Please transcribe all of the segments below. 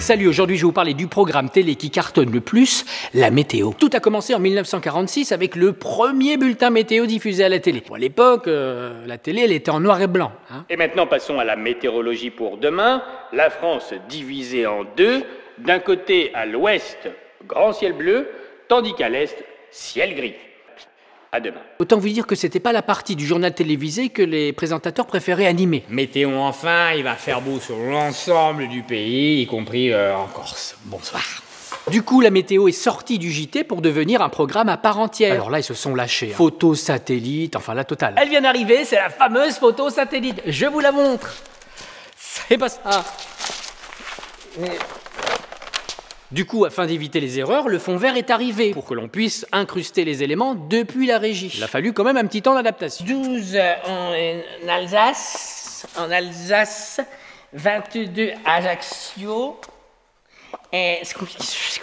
Salut, aujourd'hui je vais vous parler du programme télé qui cartonne le plus, la météo. Tout a commencé en 1946 avec le premier bulletin météo diffusé à la télé. Bon, à l'époque, la télé elle était en noir et blanc. Et maintenant passons à la météorologie pour demain. La France divisée en deux. D'un côté à l'ouest, grand ciel bleu, tandis qu'à l'est, ciel gris. À demain. Autant vous dire que c'était pas la partie du journal télévisé que les présentateurs préféraient animer. Météo enfin, il va faire beau sur l'ensemble du pays, y compris en Corse. Bonsoir. Du coup, la météo est sortie du JT pour devenir un programme à part entière. Alors là, ils se sont lâchés. Photos satellites, enfin la totale. Elle vient d'arriver, c'est la fameuse photo satellite. Je vous la montre. C'est pas ça. Du coup, afin d'éviter les erreurs, le fond vert est arrivé pour que l'on puisse incruster les éléments depuis la régie. Il a fallu quand même un petit temps d'adaptation. 12 en Alsace, 22 à Ajaccio. C'est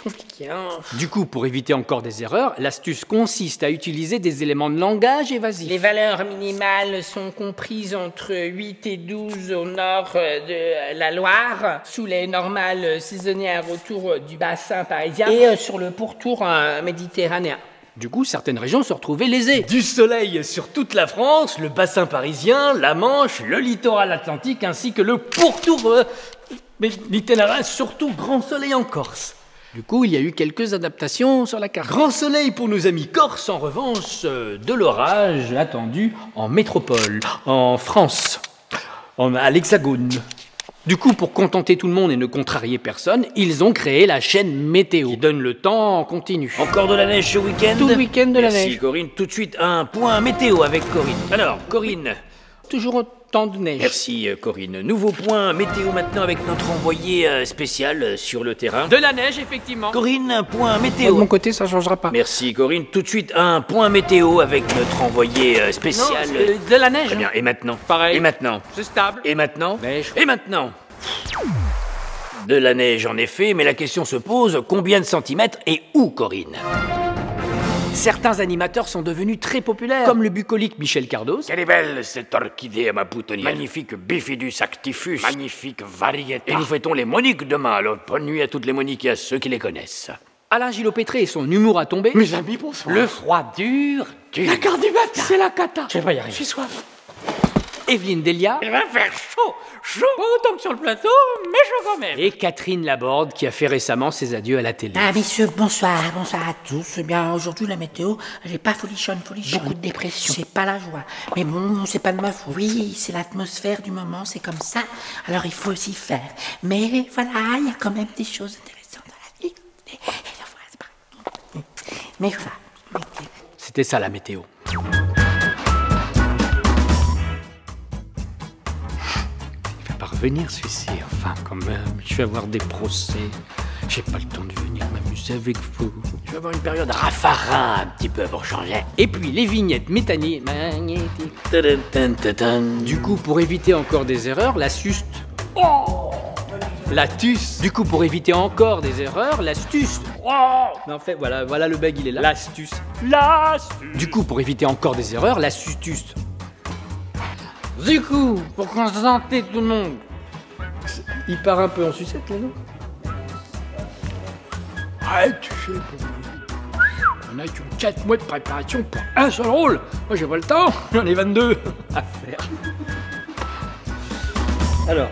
compliqué, hein. Du coup, pour éviter encore des erreurs, l'astuce consiste à utiliser des éléments de langage évasifs. Les valeurs minimales sont comprises entre 8 et 12 au nord de la Loire, sous les normales saisonnières autour du bassin parisien et sur le pourtour méditerranéen. Du coup, certaines régions se retrouvaient lésées. Du soleil sur toute la France, le bassin parisien, la Manche, le littoral atlantique ainsi que le pourtour méditerranéen, surtout grand soleil en Corse. Du coup, il y a eu quelques adaptations sur la carte. Grand soleil pour nos amis corses, en revanche, de l'orage attendu en métropole, en France, à l'Hexagone. Du coup, pour contenter tout le monde et ne contrarier personne, ils ont créé la chaîne météo, qui donne le temps en continu. Encore de la neige ce week-end? Tout le week-end de la neige. Merci Corinne, tout de suite un point météo avec Corinne. Alors, Corinne. Toujours autant de neige. Merci Corinne. Nouveau point météo maintenant avec notre envoyé spécial sur le terrain. De la neige, effectivement. Corinne, un point météo. De mon côté, ça changera pas. Merci Corinne. Tout de suite un point météo avec notre envoyé spécial. Non, de la neige. Très bien. Et maintenant? Pareil. Et maintenant? C'est stable. Et maintenant? Neige. Et maintenant? De la neige en effet, mais la question se pose, combien de centimètres et où, Corinne? Certains animateurs sont devenus très populaires, comme le bucolique Michel Cardoz. Quelle est belle cette orchidée à ma boutonnière. Magnifique Bifidus actifus. Magnifique variété. Et nous fêtons les Moniques demain, alors bonne nuit à toutes les Moniques et à ceux qui les connaissent. Alain Gillot-Pétré et son humour à tomber. Mes amis, bonsoir. Le froid dur. La carte du matin. C'est la cata. Je vais pas y arriver. Je suis soif. Evelyne Delia. Il va faire chaud. Chaud, pas autant que sur le plateau, mais chaud quand même. Et Catherine Laborde qui a fait récemment ses adieux à la télé. Ah messieurs, bonsoir à tous. Eh bien aujourd'hui la météo, elle est pas folichonne. Beaucoup de dépression. C'est pas la joie. Mais bon, c'est pas de ma faute. Oui, c'est l'atmosphère du moment, c'est comme ça. Alors il faut aussi faire. Mais voilà, il y a quand même des choses intéressantes dans la vie. Mais voilà. C'était ça la météo. Venir celui-ci, enfin quand même, je vais avoir des procès, j'ai pas le temps de venir m'amuser avec vous. Je vais avoir une période raffarin un petit peu pour changer. Et puis les vignettes magnétiques. Du coup, pour éviter encore des erreurs, l'astuce... L'astuce. Du coup, pour éviter encore des erreurs, l'astuce... Mais en fait, voilà le bug, il est là. L'astuce. Du coup, pour éviter encore des erreurs, l'astuce... Du coup, pour contenter tout le monde... Il part un peu en sucette, là, non? Ouais, tu sais, on a eu 4 mois de préparation pour un seul rôle. Moi, j'ai pas le temps, j'en ai 22 à faire. Alors...